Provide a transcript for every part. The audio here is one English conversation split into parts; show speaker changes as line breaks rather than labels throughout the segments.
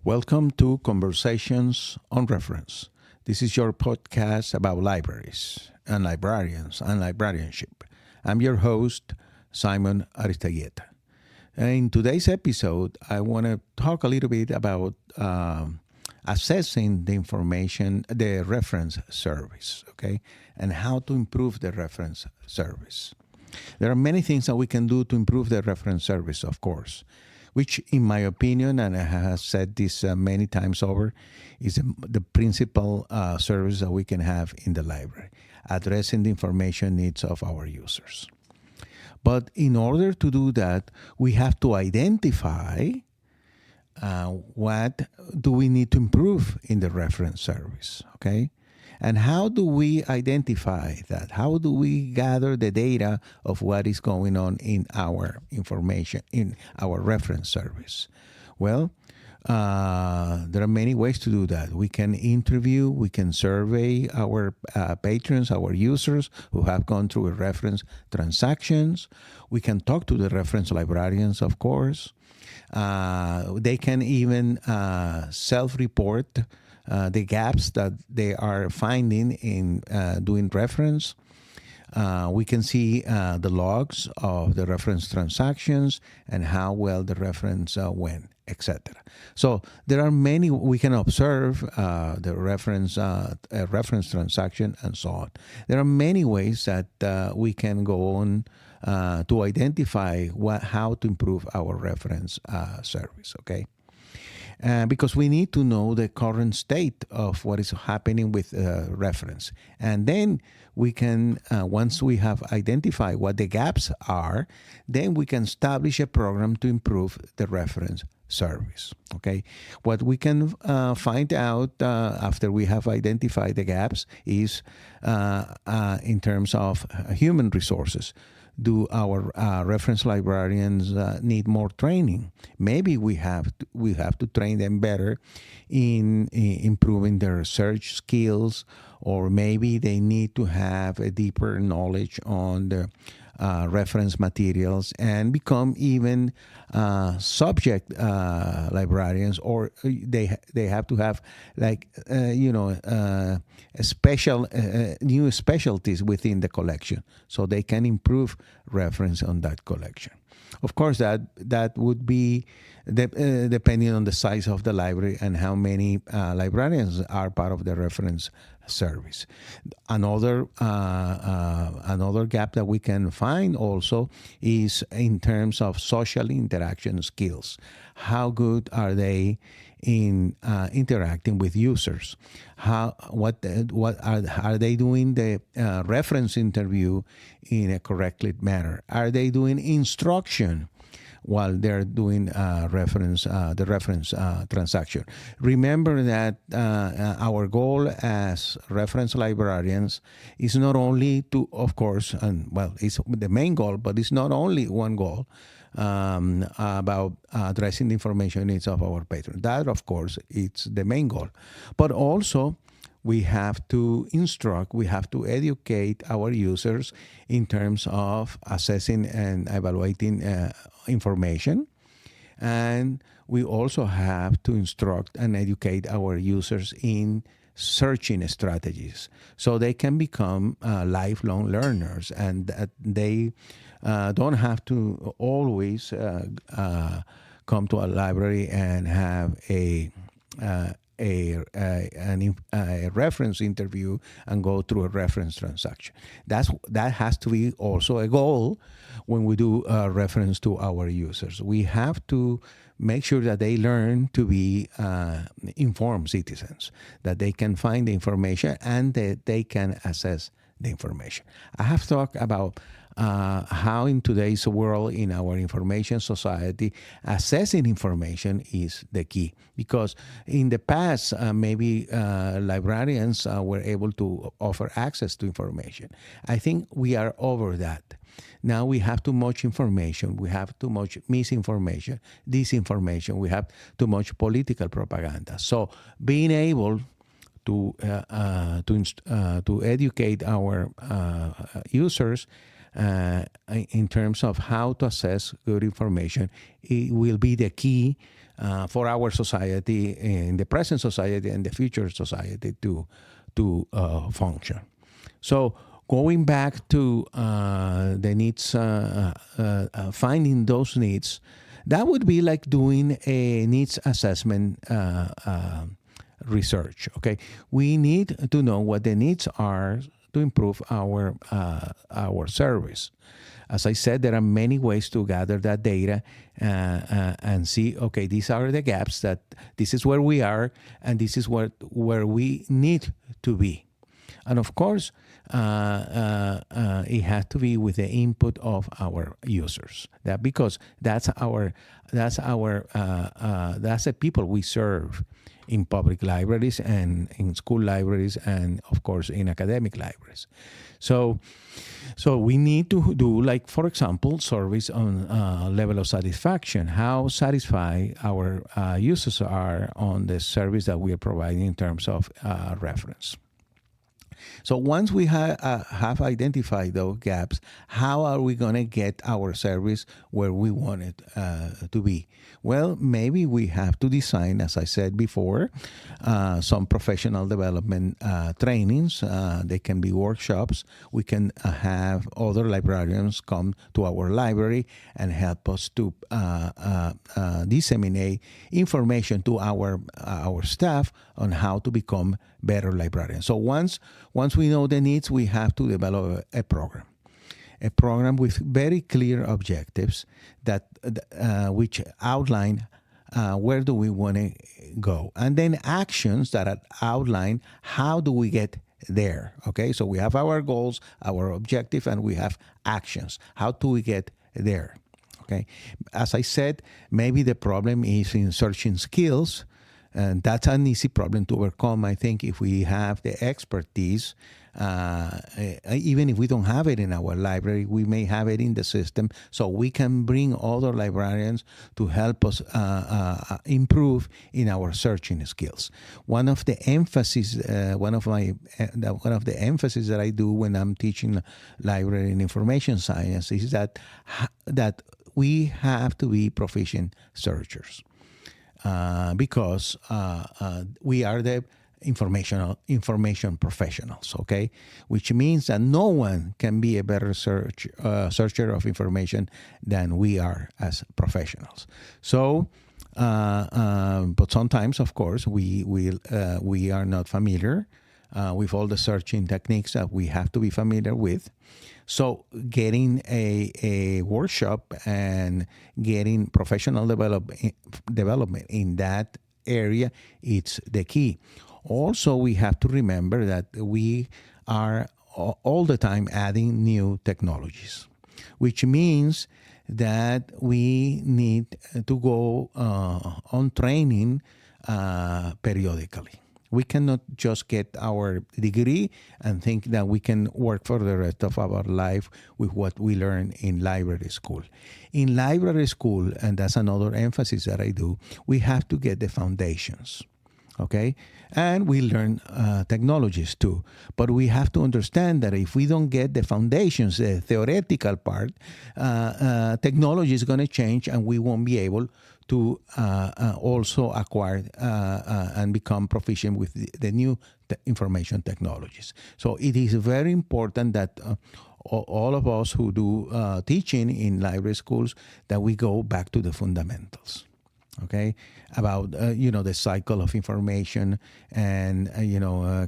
Welcome to Conversations on Reference. This is your podcast about libraries and librarians and librarianship. I'm your host, Simon Aristeguieta. In today's episode, I want to talk a little bit about assessing the information, the reference service, okay, and how to improve the reference service. There are many things that we can do to improve the reference service, of course, which, in my opinion, and I have said this many times over, is the principal service that we can have in the library, addressing the information needs of our users. But in order to do that, we have to identify what do we need to improve in the reference service, okay? And how do we identify that? How do we gather the data of what is going on in our information, in our reference service? Well, there are many ways to do that. We can interview, we can survey our patrons, our users who have gone through reference transactions. We can talk to the reference librarians, of course. They can even self-report the gaps that they are finding in doing reference. We can see the logs of the reference transactions and how well the reference went, etc. So there are many, we can observe the reference transaction and so on. There are many ways that we can go on to identify how to improve our reference service, okay? Because we need to know the current state of what is happening with reference. And then we can, once we have identified what the gaps are, then we can establish a program to improve the reference service. Okay, what we can find out after we have identified the gaps is in terms of human resources. Do our reference librarians need more training? Maybe we have to train them better in improving their research skills, or maybe they need to have a deeper knowledge on the reference materials and become even subject librarians, or they have to have a special new specialties within the collection so they can improve reference on that collection. Of course, that would be depending on the size of the library and how many librarians are part of the reference service. Another gap that we can find also is in terms of social interaction skills. How good are they in interacting with users? What are they doing the reference interview in a correct manner? Are they doing instruction while they're doing the reference transaction? Remember that our goal as reference librarians is not only to, of course, it's the main goal, but it's not only one goal about addressing the information needs of our patrons. That, of course, it's the main goal. But also, we have to instruct, we have to educate our users in terms of assessing and evaluating information. And we also have to instruct and educate our users in searching strategies so they can become lifelong learners, and that they don't have to always come to a library and have a reference interview and go through a reference transaction. That has to be also a goal when we do reference to our users. We have to make sure that they learn to be informed citizens, that they can find the information and that they can assess the information. I have talked about how in today's world, in our information society, assessing information is the key. Because in the past, maybe librarians were able to offer access to information. I think we are over that. Now we have too much information. We have too much misinformation, disinformation. We have too much political propaganda. So being able to educate our users in terms of how to assess good information. It will be the key for our society, in the present society and the future society, to function. So going back to the needs, finding those needs, that would be like doing a needs assessment research. Okay, we need to know what the needs are to improve our service. As I said, there are many ways to gather that data and see, okay, these are the gaps, that this is where we are, and this is where we need to be. And of course, it has to be with the input of our users. That because that's the people we serve in public libraries and in school libraries, and of course in academic libraries. So we need to do, like, for example, surveys on level of satisfaction, how satisfied our users are on the service that we are providing in terms of reference. So once we have identified those gaps, how are we going to get our service where we want it to be? Well, maybe we have to design, as I said before, some professional development trainings. They can be workshops. We can have other librarians come to our library and help us to disseminate information to our staff on how to become better librarians. So once we know the needs, we have to develop a program with very clear objectives that which outline where do we want to go, and then actions that outline how do we get there. Okay, so we have our goals, our objective, and we have actions. How do we get there? Okay, as I said, maybe the problem is in searching skills. And that's an easy problem to overcome, I think, if we have the expertise. Even if we don't have it in our library, we may have it in the system, so we can bring other librarians to help us improve in our searching skills. One of the emphasis that I do when I'm teaching library and information science is that we have to be proficient searchers. Because we are the information professionals, okay? Which means that no one can be a better searcher of information than we are as professionals. So, but sometimes, of course, we are not familiar with all the searching techniques that we have to be familiar with. So getting a workshop and getting professional development in that area, it's the key. Also, we have to remember that we are all the time adding new technologies, which means that we need to go on training periodically. We cannot just get our degree and think that we can work for the rest of our life with what we learn in library school. In library school, and that's another emphasis that I do, we have to get the foundations, okay? And we learn technologies too. But we have to understand that if we don't get the foundations, the theoretical part, technology is going to change and we won't be able to also acquire and become proficient with the new information technologies. So it is very important that all of us who do teaching in library schools, that we go back to the fundamentals, okay, about the cycle of information and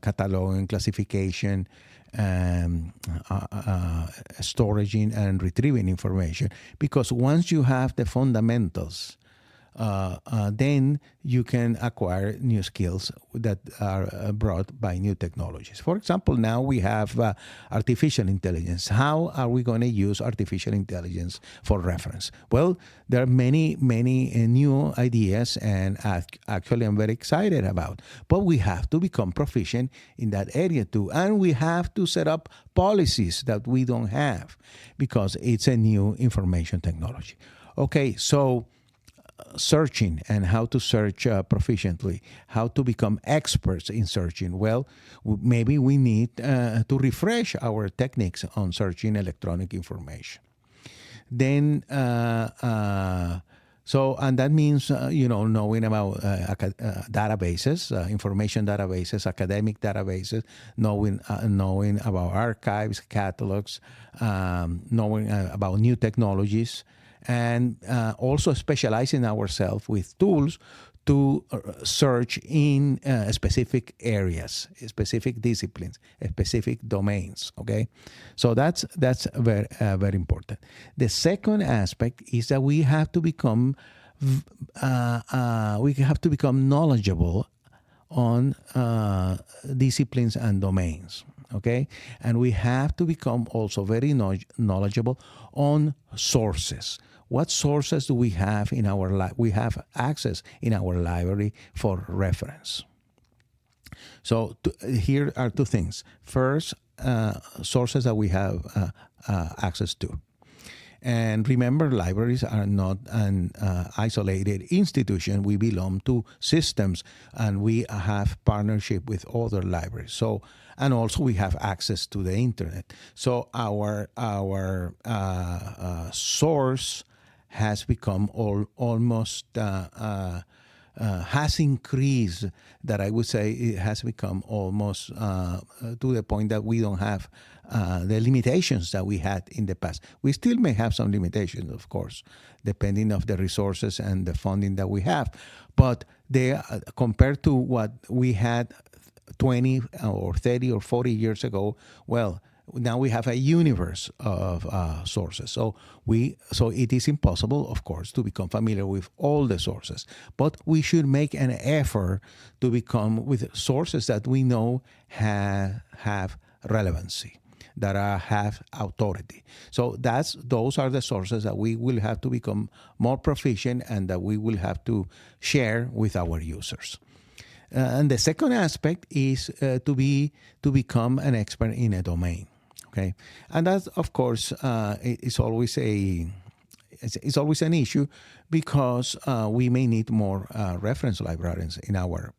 cataloging, classification, storaging and retrieving information. Because once you have the fundamentals, then you can acquire new skills that are brought by new technologies. For example, now we have artificial intelligence. How are we going to use artificial intelligence for reference? Well, there are many new ideas, and actually I'm very excited about. But we have to become proficient in that area too. And we have to set up policies that we don't have, because it's a new information technology. Okay, so searching and how to search proficiently, how to become experts in searching. Well, maybe we need to refresh our techniques on searching electronic information. Then, and that means, knowing about databases, information databases, academic databases, knowing about archives, catalogs, knowing about new technologies, and also specializing ourselves with tools to search in specific areas, specific disciplines, specific domains. Okay, so that's very very important. The second aspect is that we have to become knowledgeable on disciplines and domains. Okay, and we have to become also very knowledgeable on sources. What sources do we have in our we have access in our library for reference? So here are two things. First, sources that we have access to. And remember, libraries are not an isolated institution. We belong to systems, and we have partnership with other libraries. So, and also we have access to the internet. So our source has become almost has increased. That I would say it has become almost to the point that we don't have the limitations that we had in the past. We still may have some limitations, of course, depending on the resources and the funding that we have. But they, compared to what we had 20 or 30 or 40 years ago, well, now we have a universe of sources. So it is impossible, of course, to become familiar with all the sources. But we should make an effort to become with sources that we know have relevancy, that have authority. So those are the sources that we will have to become more proficient and that we will have to share with our users. And the second aspect is to become an expert in a domain. Okay, and that, of course, it's always an issue because we may need more reference librarians in our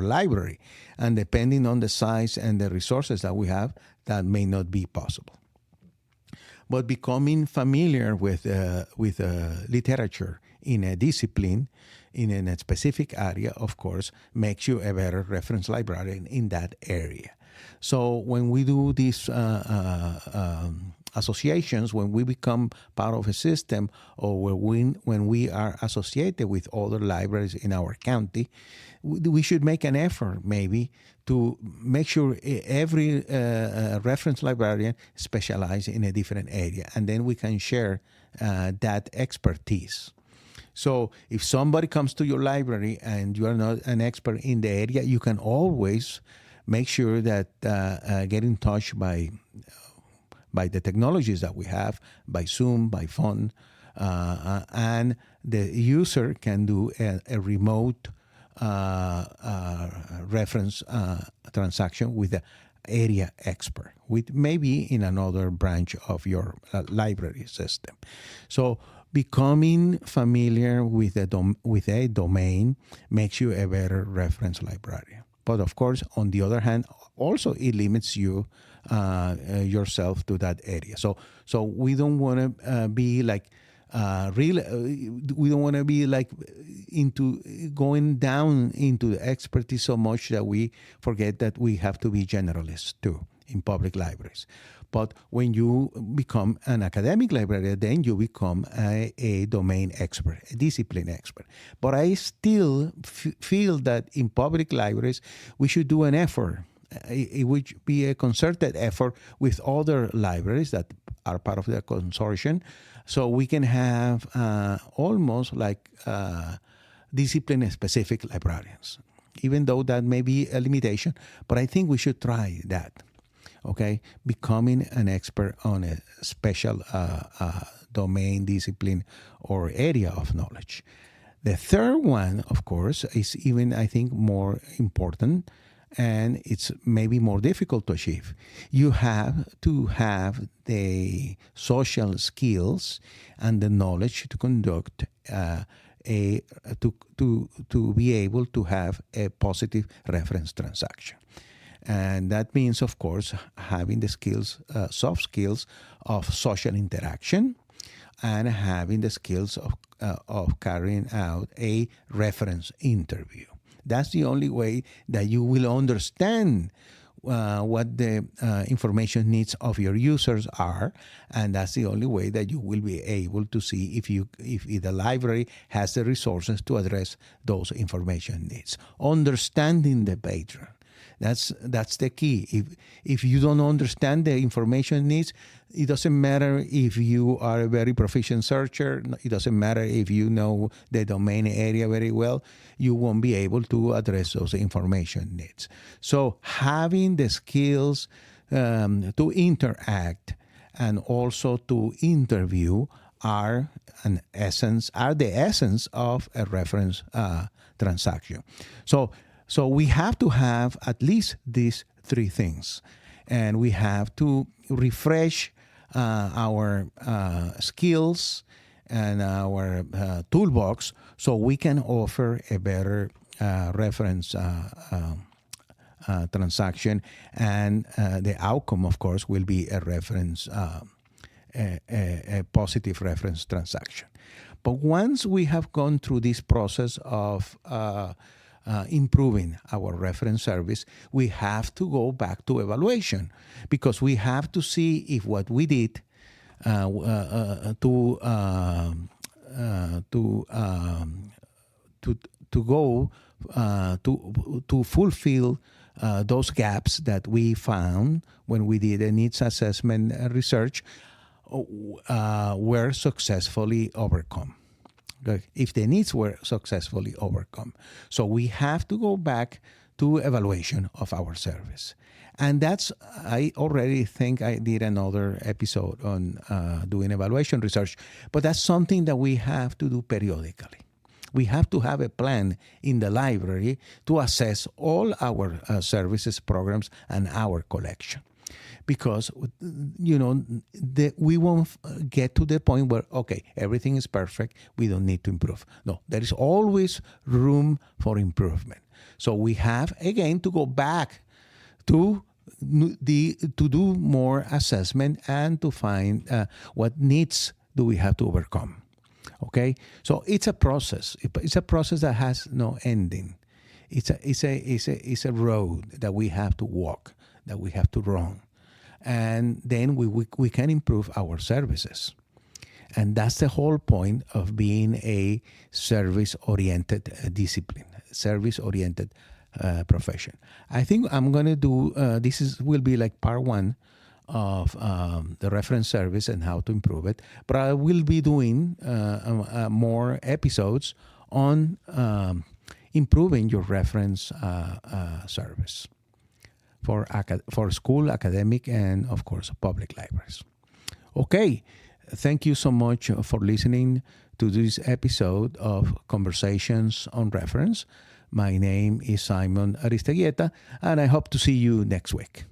library, and depending on the size and the resources that we have, that may not be possible. But becoming familiar with literature in a discipline, in a specific area, of course, makes you a better reference librarian in that area. So when we do these associations, when we become part of a system, or when we are associated with other libraries in our county, we should make an effort maybe to make sure every reference librarian specializes in a different area, and then we can share that expertise. So if somebody comes to your library and you are not an expert in the area, you can always make sure that get in touch by the technologies that we have, by Zoom, by phone, and the user can do a remote reference transaction with the area expert, with maybe in another branch of your library system. So becoming familiar with a domain makes you a better reference librarian. But of course, on the other hand, also it limits you yourself to that area. So we don't want to be like we don't want to be like into going down into the expertise so much that we forget that we have to be generalists too in public libraries. But when you become an academic librarian, then you become a domain expert, a discipline expert. But I still feel that in public libraries, we should do an effort. It would be a concerted effort with other libraries that are part of the consortium, so we can have almost like discipline-specific librarians, even though that may be a limitation. But I think we should try that. Okay, becoming an expert on a special domain, discipline, or area of knowledge. The third one, of course, is even, I think, more important, and it's maybe more difficult to achieve. You have to have the social skills and the knowledge to conduct a to be able to have a positive reference transaction. And that means, of course, having the skills, soft skills of social interaction, and having the skills of carrying out a reference interview. That's the only way that you will understand what the information needs of your users are, and that's the only way that you will be able to see if the library has the resources to address those information needs. Understanding the patron. That's the key. If you don't understand the information needs, it doesn't matter if you are a very proficient searcher. It doesn't matter if you know the domain area very well. You won't be able to address those information needs. So having the skills to interact and also to interview are the essence of a reference transaction. So we have to have at least these three things, and we have to refresh our skills and our toolbox so we can offer a better reference transaction, and the outcome, of course, will be a reference, a positive reference transaction. But once we have gone through this process of improving our reference service, we have to go back to evaluation, because we have to see if what we did to fulfill those gaps that we found when we did a needs assessment research were successfully overcome. If the needs were successfully overcome. So we have to go back to evaluation of our service. And I already think I did another episode on doing evaluation research, but that's something that we have to do periodically. We have to have a plan in the library to assess all our services, programs, and our collection. Because, we won't get to the point where, okay, everything is perfect, we don't need to improve. No, there is always room for improvement. So we have, again, to go back to do more assessment and to find what needs do we have to overcome. Okay? So it's a process. It's a process that has no ending. It's a road that we have to walk, that we have to run. And then we can improve our services. And that's the whole point of being a service-oriented discipline, service-oriented profession. I think I'm going to do, will be like part one of the reference service and how to improve it. But I will be doing more episodes on improving your reference service for school, academic, and, of course, public libraries. Okay, thank you so much for listening to this episode of Conversations on Reference. My name is Simon Aristeguieta, and I hope to see you next week.